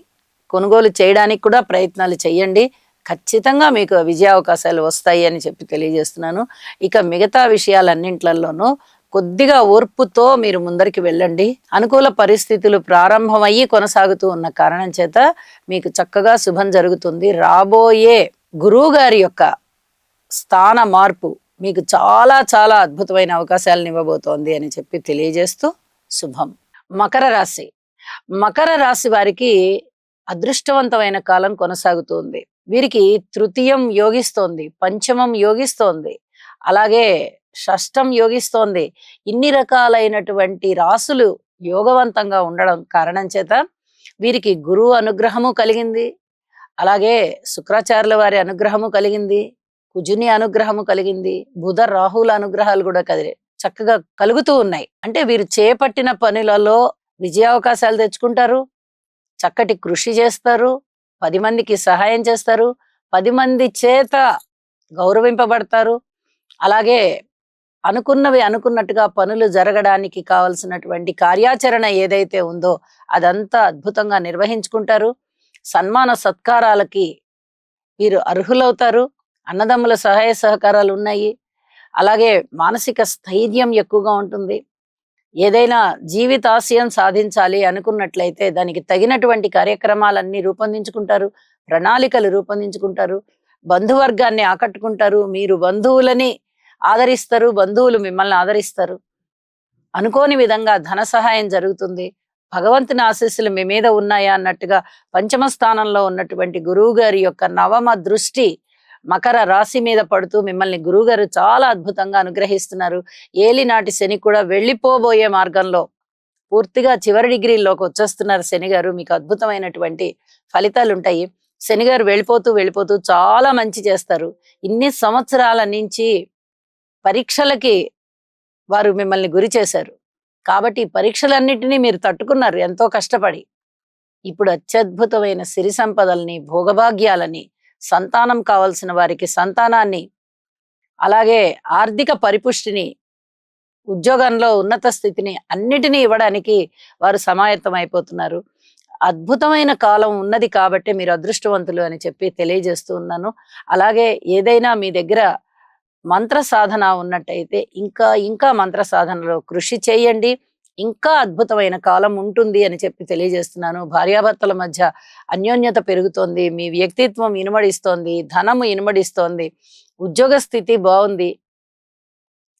కొనుగోలు చేయడానికి కూడా ప్రయత్నాలు చేయండి. ఖచ్చితంగా మీకు విజయావకాశాలు వస్తాయి అని చెప్పి తెలియజేస్తున్నాను. ఇక మిగతా విషయాలన్నింట్లలోనూ కొద్దిగా ఓర్పుతో మీరు ముందరికి వెళ్ళండి. అనుకూల పరిస్థితులు ప్రారంభమయ్యి కొనసాగుతూ ఉన్న కారణం చేత మీకు చక్కగా శుభం జరుగుతుంది. రాబోయే గురువు గారి యొక్క స్థాన మార్పు మీకు చాలా చాలా అద్భుతమైన అవకాశాలను ఇవ్వబోతోంది అని చెప్పి తెలియజేస్తూ శుభం. మకర రాశి. మకర రాశి వారికి అదృష్టవంతమైన కాలం కొనసాగుతుంది. వీరికి తృతీయం యోగిస్తోంది, పంచమం యోగిస్తోంది, అలాగే షష్టం యోగిస్తోంది. ఇన్ని రకాలైనటువంటి రాసులు యోగవంతంగా ఉండడం కారణం చేత వీరికి గురువు అనుగ్రహము కలిగింది, అలాగే శుక్రాచార్యుల వారి అనుగ్రహము కలిగింది, కుజుని అనుగ్రహము కలిగింది, బుధ రాహుల అనుగ్రహాలు కూడా చక్కగా కలుగుతూ ఉన్నాయి. అంటే వీరు చేపట్టిన పనులలో విజయావకాశాలు తెచ్చుకుంటారు, చక్కటి కృషి చేస్తారు, 10 మందికి సహాయం చేస్తారు, 10 మంది చేత గౌరవింపబడతారు. అలాగే అనుకున్నవి అనుకున్నట్టుగా పనులు జరగడానికి కావలసినటువంటి కార్యాచరణ ఏదైతే ఉందో అదంతా అద్భుతంగా నిర్వహించుకుంటారు. సన్మాన సత్కారాలకి వీరు అర్హులవుతారు. అన్నదమ్ముల సహాయ సహకారాలు ఉన్నాయి. అలాగే మానసిక స్థైర్యం ఎక్కువగా ఉంటుంది. ఏదైనా జీవితాశయం సాధించాలి అనుకున్నట్లయితే దానికి తగినటువంటి కార్యక్రమాలన్నీ రూపొందించుకుంటారు, ప్రణాళికలు రూపొందించుకుంటారు, బంధువర్గాన్ని ఆకట్టుకుంటారు, మీరు బంధువులని ఆదరిస్తారు, బంధువులు మిమ్మల్ని ఆదరిస్తారు. అనుకోని విధంగా ధన సహాయం జరుగుతుంది. భగవంతుని ఆశీస్సులు మీ మీద ఉన్నాయా అన్నట్టుగా పంచమ స్థానంలో ఉన్నటువంటి గురువు గారి యొక్క నవమ దృష్టి మకర రాశి మీద పడుతూ మిమ్మల్ని గురువుగారు చాలా అద్భుతంగా అనుగ్రహిస్తున్నారు. ఏలినాటి శని కూడా వెళ్ళిపోబోయే మార్గంలో పూర్తిగా చివరి డిగ్రీల్లోకి వచ్చేస్తున్నారు శని గారు. మీకు అద్భుతమైనటువంటి ఫలితాలు ఉంటాయి. శని గారు వెళ్ళిపోతూ వెళ్ళిపోతూ చాలా మంచి చేస్తారు. ఇన్ని సంవత్సరాల నుంచి పరీక్షలకి వారు మిమ్మల్ని గురి చేశారు కాబట్టి పరీక్షలన్నిటినీ మీరు తట్టుకున్నారు ఎంతో కష్టపడి. ఇప్పుడు అత్యద్భుతమైన సిరి సంపదల్ని, భోగభాగ్యాలని, సంతానం కావాల్సిన వారికి సంతానాన్ని, అలాగే ఆర్థిక పరిపుష్టిని, ఉద్యోగంలో ఉన్నత స్థితిని అన్నిటినీ ఇవ్వడానికి వారు సమాయత్తం అయిపోతున్నారు. అద్భుతమైన కాలం ఉన్నది కాబట్టి మీరు అదృష్టవంతులు అని చెప్పి తెలియజేస్తూ ఉన్నాను. అలాగే ఏదైనా మీ దగ్గర మంత్ర సాధన ఉన్నట్టయితే ఇంకా ఇంకా మంత్ర సాధనలో కృషి చేయండి. ఇంకా అద్భుతమైన కాలం ఉంటుంది అని చెప్పి తెలియజేస్తున్నాను. భార్యాభర్తల మధ్య అన్యోన్యత పెరుగుతోంది, మీ వ్యక్తిత్వం ఇనుమడిస్తోంది, ధనము ఇనుమడిస్తోంది, ఉద్యోగ స్థితి బాగుంది,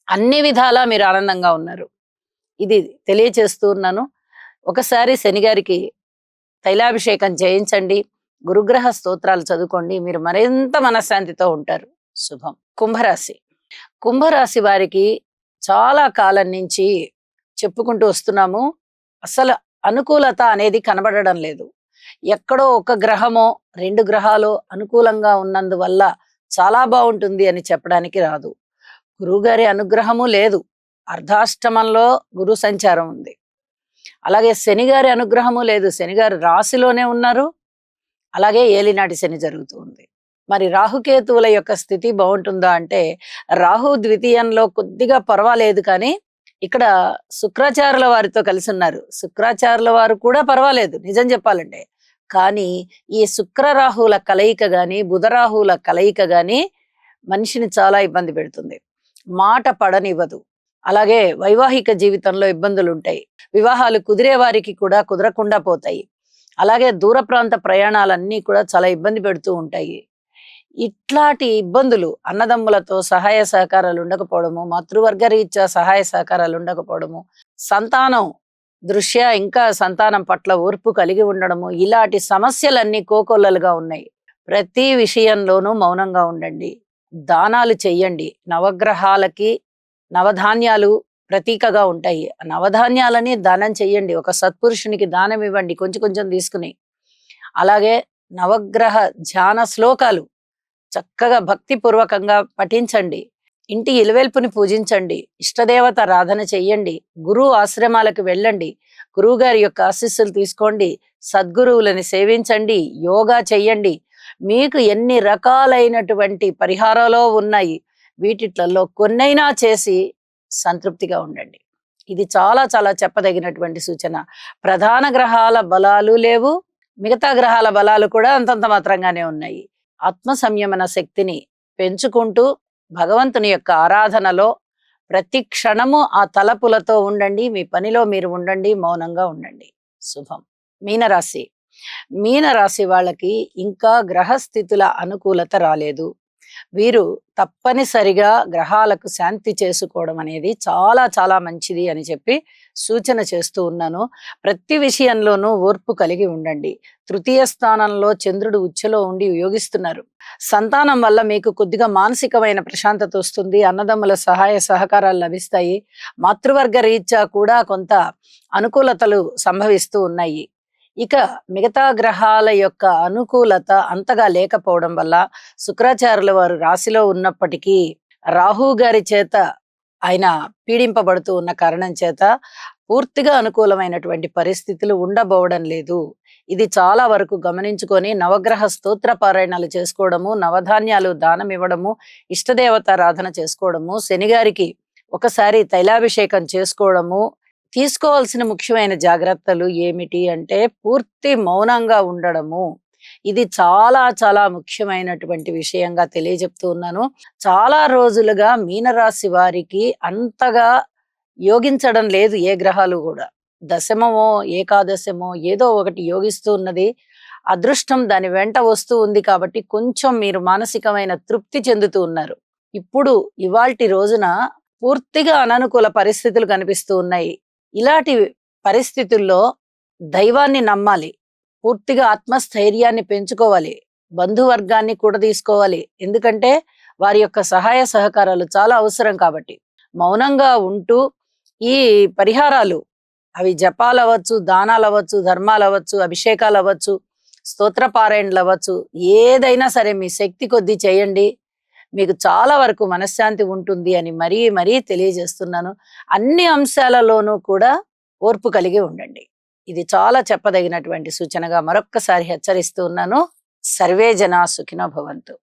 అన్ని విధాలా మీరు ఆనందంగా ఉన్నారు. ఇది తెలియచేస్తూ ఉన్నాను. ఒకసారి శనిగారికి తైలాభిషేకం చేయించండి, గురుగ్రహ స్తోత్రాలు చదువుకోండి, మీరు మరింత మనశ్శాంతితో ఉంటారు. శుభం. కుంభరాశి. కుంభరాశి వారికి చాలా కాలం నుంచి చెప్పుకుంటూ వస్తున్నాము, అసలు అనుకూలత అనేది కనబడడం లేదు. ఎక్కడో ఒక గ్రహమో 2 గ్రహాలో అనుకూలంగా ఉన్నందువల్ల చాలా బాగుంటుంది అని చెప్పడానికి రాదు. గురువుగారి అనుగ్రహము లేదు. అర్ధాష్టమంలో గురు సంచారం ఉంది. అలాగే శని గారి అనుగ్రహము లేదు. శని గారు రాశిలోనే ఉన్నారు. అలాగే ఏలినాటి శని జరుగుతూ ఉంది. మరి రాహుకేతువుల యొక్క స్థితి బాగుంటుందా అంటే, రాహు ద్వితీయంలో కొద్దిగా పర్వాలేదు కానీ ఇక్కడ శుక్రాచార్యుల వారితో కలిసి ఉన్నారు. శుక్రాచార్యుల వారు కూడా పర్వాలేదు నిజం చెప్పాలంటే. కానీ ఈ శుక్ర రాహువుల కలయిక గాని, బుధ రాహువుల కలయిక గాని మనిషిని చాలా ఇబ్బంది పెడుతుంది. మాట పడనివ్వదు. అలాగే వైవాహిక జీవితంలో ఇబ్బందులు ఉంటాయి. వివాహాలు కుదిరే వారికి కూడా కుదరకుండా పోతాయి. అలాగే దూర ప్రాంత ప్రయాణాలన్నీ కూడా చాలా ఇబ్బంది పెడుతూ ఉంటాయి. ఇట్లాంటి ఇబ్బందులు అన్నదమ్ములతో సహాయ సహకారాలు ఉండకపోవడము, మాతృవర్గ రీత్యా సహాయ సహకారాలు ఉండకపోవడము, సంతానం దృష్ట్యా ఇంకా సంతానం పట్ల ఓర్పు కలిగి ఉండడము, ఇలాంటి సమస్యలన్నీ కోకొల్లలుగా ఉన్నాయి. ప్రతి విషయంలోనూ మౌనంగా ఉండండి. దానాలు చెయ్యండి. నవగ్రహాలకి నవధాన్యాలు ప్రతీకగా ఉంటాయి. నవధాన్యాలని దానం చెయ్యండి. ఒక సత్పురుషునికి దానం ఇవ్వండి కొంచెం కొంచెం తీసుకుని. అలాగే నవగ్రహ ధ్యాన శ్లోకాలు చక్కగా భక్తిపూర్వకంగా పఠించండి. ఇంటి ఇలవేల్పుని పూజించండి. ఇష్టదేవత ఆరాధన చెయ్యండి. గురువు ఆశ్రమాలకు వెళ్ళండి. గురువు గారి యొక్క ఆశీస్సులు తీసుకోండి. సద్గురువులని సేవించండి. యోగా చెయ్యండి. మీకు ఎన్ని రకాలైనటువంటి పరిహారాలు ఉన్నాయి, వీటిట్లలో కొన్నైనా చేసి సంతృప్తిగా ఉండండి. ఇది చాలా చాలా చెప్పదగినటువంటి సూచన. ప్రధాన గ్రహాల బలాలు లేవు, మిగతా గ్రహాల బలాలు కూడా అంతంత మాత్రంగానే ఉన్నాయి. ఆత్మ సంయమన శక్తిని పెంచుకుంటూ భగవంతుని యొక్క ఆరాధనలో ప్రతి క్షణము ఆ తలపులతో ఉండండి. మీ పనిలో మీరు ఉండండి. మౌనంగా ఉండండి. శుభం. మీనరాశి. మీనరాశి వాళ్ళకి ఇంకా గ్రహస్థితుల అనుకూలత రాలేదు. వీరు తప్పనిసరిగా గ్రహాలకు శాంతి చేసుకోవడం అనేది చాలా చాలా మంచిది అని చెప్పి సూచన చేస్తూ ఉన్నాను. ప్రతి విషయంలోనూ ఓర్పు కలిగి ఉండండి. తృతీయ స్థానంలో చంద్రుడు ఉచ్ఛలో ఉండి యోగిస్తున్నారు. సంతానం వల్ల మీకు కొద్దిగా మానసికమైన ప్రశాంతత వస్తుంది. అన్నదమ్ముల సహాయ సహకారాలు లభిస్తాయి. మాతృవర్గ రీత్యా కూడా కొంత అనుకూలతలు సంభవిస్తూ ఉన్నాయి. ఇక మిగతా గ్రహాల యొక్క అనుకూలత అంతగా లేకపోవడం వల్ల శుక్రాచార్యుల వారు రాశిలో ఉన్నప్పటికీ రాహు గారి చేత ఆయన పీడింపబడుతూ ఉన్న కారణం చేత పూర్తిగా అనుకూలమైనటువంటి పరిస్థితులు ఉండబోవడం లేదు. ఇది చాలా వరకు గమనించుకొని నవగ్రహ స్తోత్ర పారాయణాలు చేసుకోవడము, నవధాన్యాలు దానం ఇవ్వడము, ఇష్టదేవత ఆరాధన చేసుకోవడము, శనిగారికి ఒకసారి తైలాభిషేకం చేసుకోవడము, తీసుకోవాల్సిన ముఖ్యమైన జాగ్రత్తలు ఏమిటి అంటే పూర్తి మౌనంగా ఉండడము. ఇది చాలా చాలా ముఖ్యమైనటువంటి విషయంగా తెలియజెప్తూ ఉన్నాను. చాలా రోజులుగా మీనరాశి వారికి అంతగా యోగించడం లేదు ఏ గ్రహాలు కూడా. దశమమో ఏకాదశమో ఏదో ఒకటి యోగిస్తూ ఉన్నది. అదృష్టం దాని వెంట వస్తూ ఉంది కాబట్టి కొంచెం మీరు మానసికమైన తృప్తి చెందుతూ ఉన్నారు. ఇప్పుడు ఇవాల్టి రోజున పూర్తిగా అననుకూల పరిస్థితులు కనిపిస్తూ ఉన్నాయి. ఇలాంటి పరిస్థితుల్లో దైవాన్ని నమ్మాలి. పూర్తిగా ఆత్మస్థైర్యాన్ని పెంచుకోవాలి. బంధువర్గాన్ని కూడా తీసుకోవాలి. ఎందుకంటే వారి యొక్క సహాయ సహకారాలు చాలా అవసరం కాబట్టి మౌనంగా ఉంటూ ఈ పరిహారాలు, అవి జపాలు అవ్వచ్చు, దానాలు అవ్వచ్చు, ధర్మాలు అవ్వచ్చు, అభిషేకాలు అవ్వచ్చు, స్తోత్ర పారాయణలు అవ్వచ్చు, ఏదైనా సరే మీ శక్తి కొద్దీ చేయండి. మీకు చాలా వరకు మనశ్శాంతి ఉంటుంది అని మరీ మరీ తెలియజేస్తున్నాను. అన్ని అంశాలలోనూ కూడా ఓర్పు కలిగి ఉండండి. ఇది చాలా చెప్పదగినటువంటి సూచనగా మరొక్కసారి హెచ్చరిస్తూ ఉన్నాను. సర్వే జనా సుఖినో భవంతు.